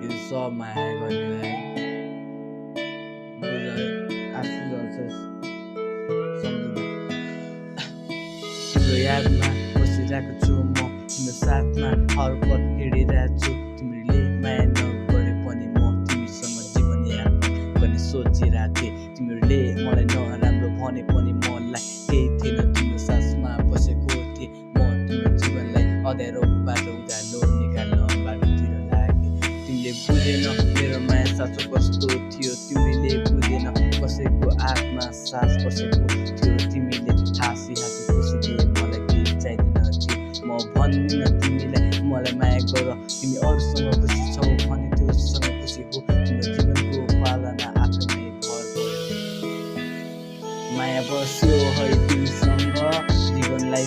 यो सब माया गर्नेलाई बुझ है, आफू गर्छस् सम्झिँदा। तिम्रो यादमा बसिरहेको छु म, तिम्रो साथमा हर पल हिँडिरहेको छु। तिमीले माया नगरे पनि म तिमीसँग जीवन यापन गर्ने सोचिरहेको थिएँ। तिमीहरूले मलाई नराम्रो भने पनि मलाई केही थिएन, तिम्रो सासमा बसेको थिएँ म। तिम्रो जीवनलाई अँध्यारोबाट उज्यालो निकाल्न बाटोतिर लागेँ। तिमीले बुझेन मेरो माया साँचो कस्तो थियो, तिमीले बुझेन कसैको आत्मा सास बसेको थियो। तिमीले हाँसी हाँसी खुसी दिए मलाई केही चाहिँदैन थियो। म भन्दिनँ तिमीलाई मलाई माया गर, तिमी अरूसँग खुसी छौ भने त्योसँग खुसी हो। तिम्रो जीवनको पालना आफैमै भर पर्यो। माया बस्यो है तिमीसँग, जीवनलाई